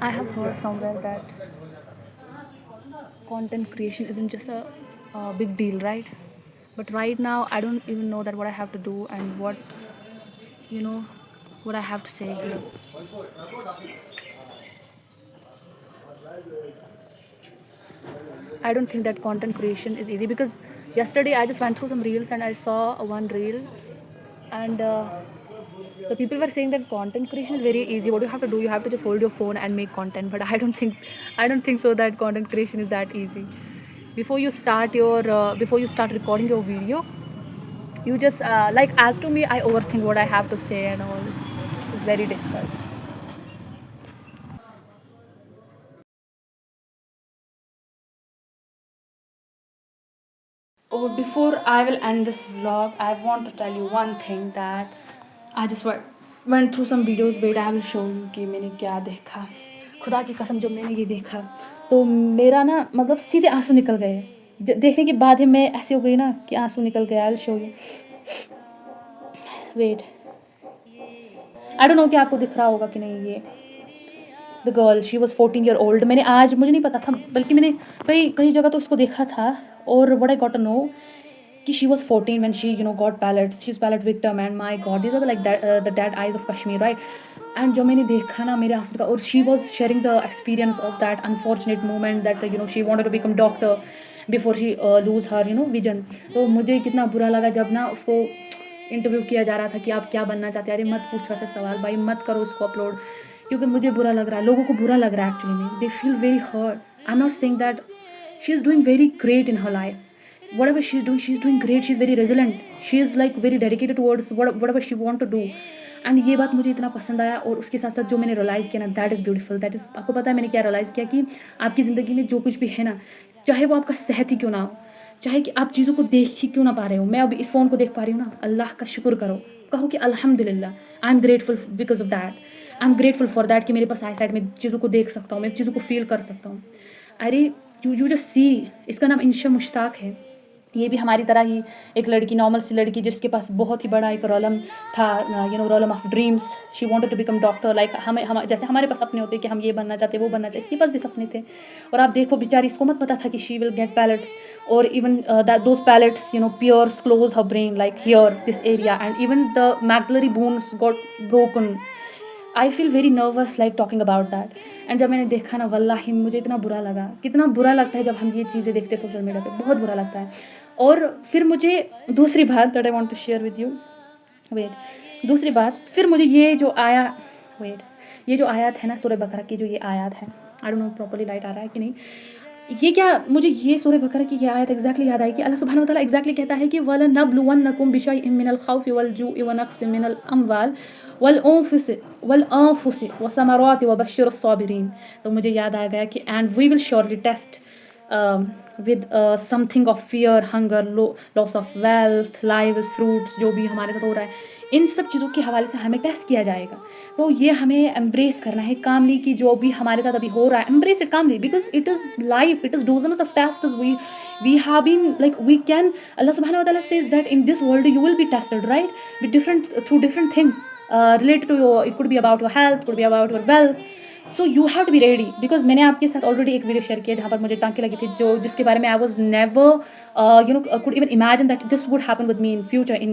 I have heard somewhere that content creation isn't just a big deal, right? But right now, I don't even know that what I have to do and you know, what I have to say here. I don't think that content creation is easy because yesterday I just went through some reels and I saw one reel and the people were saying that content creation is very easy. What you have to do, you have to just hold your phone and make content. But I don't think so that content creation is that easy. Before you start recording your video, you just like as to me, I overthink what I have to say and all. It's very difficult. Oh, before I will end this vlog, I want to tell you one thing that I just went through some videos. Wait, I will show you कि मैंने क्या देखा. खुदा की कसम जब मैंने ये देखा तो मेरा ना मतलब सीधे आंसू निकल गए. देखने के बाद ही मैं ऐसी हो गई ना कि आंसू निकल गए. I will show you. Wait, I don't know कि आपको दिख रहा होगा कि नहीं ये. The girl she was 14 year old. मैंने आज मुझे नहीं पता था बल्कि मैंने कई कई जगह तो उसको देखा था. और what I got to know कि she was 14 when she got pallets. She's pallet victim and my god these are like that, the dead eyes of Kashmir, right? And जब मैंने देखा ना मेरे आंसू का. और she was sharing the experience of that unfortunate moment that she wanted to become doctor before she lose her vision. तो मुझे कितना बुरा लगा जब ना उसको इंटरव्यू किया जा रहा था कि आप क्या बनना चाहते हैं. अरे मत पूछो ऐसे सवाल भाई, मत करो उसको अपलोड क्योंकि मुझे बुरा लग रहा है. लोगों को बुरा लग रहा है एक्चुअली में. They feel very hurt. I am not saying that she is doing very great in her life. Whatever she's doing great. She's very resilient. She is like very dedicated towards whatever she want to do. And ये बात मुझे इतना पसंद आया. और उसके साथ साथ जो मैंने रियलाइज़ किया ना, that is beautiful. That is, आपको पता है मैंने क्या रियलाइज़ किया कि आपकी ज़िंदगी में जो कुछ भी है ना, चाहे वो आपका सेहत ही क्यों ना हो, चाहे कि आप चीज़ों को देख ही क्यों ना पा रहे हो. मैं अब इस फ़ोन को देख पा रही हूँ ना, अल्लाह का शुक्र करो. कहो कि अल्हम्दुलिल्लाह, I am grateful because of that. I am grateful for that कि मेरे पास आई साइड में चीज़ों को देख सकता हूँ, मैं चीज़ों को फील कर सकता हूँ. अरे यू जस्ट सी. इसका नाम इंशा मुश्ताक है. ये भी हमारी तरह ही एक लड़की, नॉर्मल सी लड़की जिसके पास बहुत ही बड़ा एक रोलम था, realm of dreams. She wanted to become doctor. Like हम जैसे हमारे पास सपने होते कि हम ये बनना चाहते, वो बनना चाहते, इसके पास भी सपने थे. और आप देखो बेचारी, इसको मत पता था कि शी विल गेट पैलेट्स. और even that those pellets pierce close her brain like here this area and even the maxillary bones got broken. I feel very nervous like talking about that. And जब मैंने देखा ना, वल्लाही मुझे इतना बुरा लगा. कितना बुरा लगता है जब हम ये चीज़ें देखते हैं सोशल मीडिया पे, बहुत बुरा लगता है. और फिर मुझे दूसरी बात that I want to share with you. Wait, दूसरी बात फिर मुझे ये जो आया, वेट, ये जो आयत है ना सूरह बकरा की, जो ये आयत है, I don't know properly light आ रहा है कि नहीं. ये क्या, मुझे ये सूरह बकरा की ये आयत एग्जैक्टली याद आई कि अल्लाह सुब्हानहू व तआला एग्जैक्टली कहता है कि वला नबलुवन्नकुम बिशैइन मिनल खौफि वल जुइ व नक्सिन मिनल अमवाल वल अनफुसि व समराति व बश्शिरिस साबिरीन. तो मुझे याद आ गया कि and we will surely test with something of fear, hunger, loss of wealth, lives, fruits, जो भी हमारे साथ हो रहा है, इन सब चीज़ों के हवाले से हमें टेस्ट किया जाएगा. तो ये हमें एम्ब्रेस करना है कामली कि जो भी हमारे साथ अभी हो रहा है, embrace it calmly because it is life. It is dozens of tests we have been like we can. Allah subhanahu wa ta'ala says that in this world you will be tested, right, with different through different things related to your, it could be about your health, could be about your wealth. So you have to be ready. Because मैंने आपके साथ already एक video share किया जहाँ पर मुझे टाँकी लगी थी, जो जिसके बारे में I was never could even imagine that this would happen with me in future, in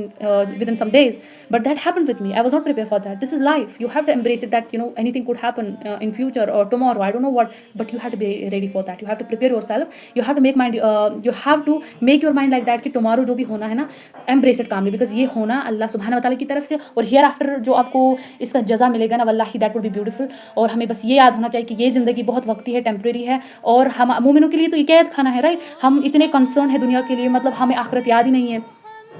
within some days. But that happened with me. I was not prepared for that. This is life. You have to embrace it that anything could happen in future or tomorrow. I don't know what, but you have to be ready for that. You have to prepare yourself. You have to make mind. You have to make your mind like that कि tomorrow जो भी होना है ना, embrace it calmly, because ये होना अल्लाह सुब्हानहू व तआला की तरफ से. और hear after जो आपको इसका जज़ा मिलेगा ना, वल्लाही that would be beautiful. और हमें बस ये याद होना चाहिए कि ये ज़िंदगी बहुत वक्ती है, टेम्प्रेरी है. और हम मोमिनों के लिए तो ये कैद खाना है, राइट. हम इतने कंसर्न है दुनिया के लिए, मतलब हमें आखिरत याद ही नहीं है.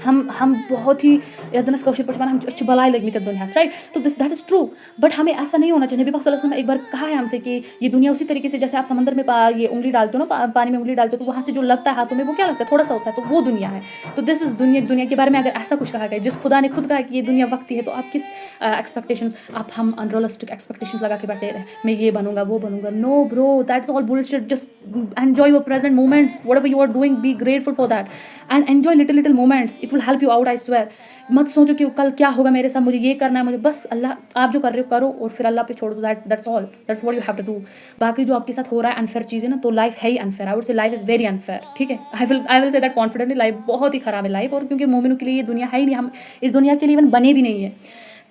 हम बहुत ही यजनस कौशल पचमान हम अच्छी बलाई लग मित दुनिया, राइट. तो this that is true. But हमें ऐसा नहीं होना चाहिए. नबी पाक सल्लल्लाहु अलैहि वसल्लम ने एक बार कहा है हमसे कि ये दुनिया उसी तरीके से जैसे आप समंदर में ये उंगली डालते हो ना, पानी में उंगली डालते हो, तो वहाँ से जो लगता है हाथों में वो क्या लगता है, थोड़ा सा होता है, तो वो दुनिया है. तो दिस इज़ दुनिया के बारे में अगर ऐसा कुछ कहा गया, जिस खुदा ने खुद कहा कि ये दुनिया वक्ती है, तो आप किस एक्सपेक्टेशंस, आप हम अनरियलिस्टिक एक्सपेक्टेशंस लगा के बैठे, मैं ये बनूंगा वो बनूंगा. No bro, that's all bullshit. Just enjoy your present moments. Whatever you are doing, be grateful for that and enjoy little moments. It will help you out, I swear. मत सोचो कि कल क्या होगा मेरे साथ, मुझे ये करना है, मुझे बस अल्लाह, आप जो कर रहे हो करो और फिर अल्लाह पे छोड़ दो। That's all, that's what you have to do. बाकी जो आपके साथ हो रहा है अनफेयर चीज़ें ना, तो लाइफ है ही unfair. I would say life is very unfair, ठीक है। I will say that confidently, life बहुत ही ख़राब है लाइफ, और क्योंकि मोमिनों के लिए ये दुनिया है ही नहीं, हम इस दुनिया के लिए इवन बने भी नहीं है।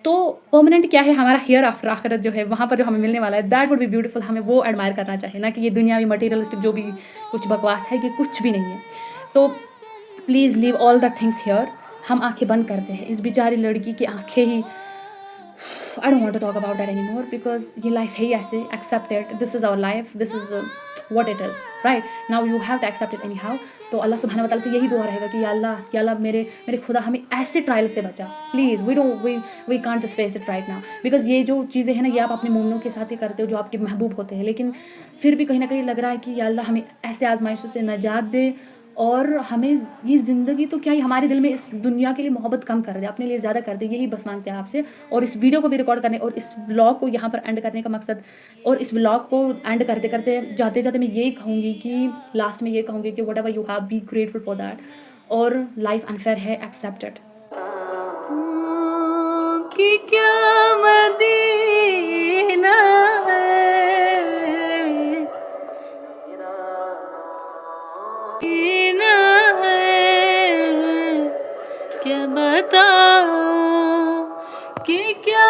तो परमानेंट क्या है हमारा, हियर आफ्टर, आखिरत जो है, वहाँ पर जो हमें मिलने वाला है, दैट वुड बी ब्यूटीफुल। हमें वो एडमायर करना चाहिए, ना कि ये दुनियावी मटीरियलिस्टिक जो भी कुछ बकवास है, ये कुछ भी नहीं है। तो please leave all the things here. हम आंखें बंद करते हैं, इस बेचारी लड़की की आंखें ही, I don't want to talk about that any more, because ये लाइफ है ही ऐसे। Accept it, this is our life, this is what it is, right now you have to accept it anyhow. तो अल्लाह सुब्हानहू व तआला से यही दुआ रहेगा कि या अल्लाह मेरे खुदा हमें ऐसे ट्रायल से बचा, please. We can't just face it right now, because ये जो चीज़ें हैं ना, ये आप अपने मोमिनों के साथ ही करते हो जो आपके महबूब होते हैं, लेकिन फिर भी कहीं ना कहीं लग रहा है कि या अल्लाह हमें ऐसे आजमाइशों से नजात दे, और हमें ये ज़िंदगी तो क्या ही, हमारे दिल में इस दुनिया के लिए मोहब्बत कम कर दे, अपने लिए ज़्यादा कर दे, यही बस मांगते हैं आपसे। और इस वीडियो को भी रिकॉर्ड करने और इस व्लॉग को यहाँ पर एंड करने का मकसद, और इस व्लॉग को एंड करते करते जाते जाते मैं ये कहूँगी कि लास्ट में ये कहूँगी कि whatever you have, B grateful for that. और लाइफ अनफेयर है, एक्सेप्ट इट। कि क्या मदीना है, मदीना है, क्या बताऊं कि क्या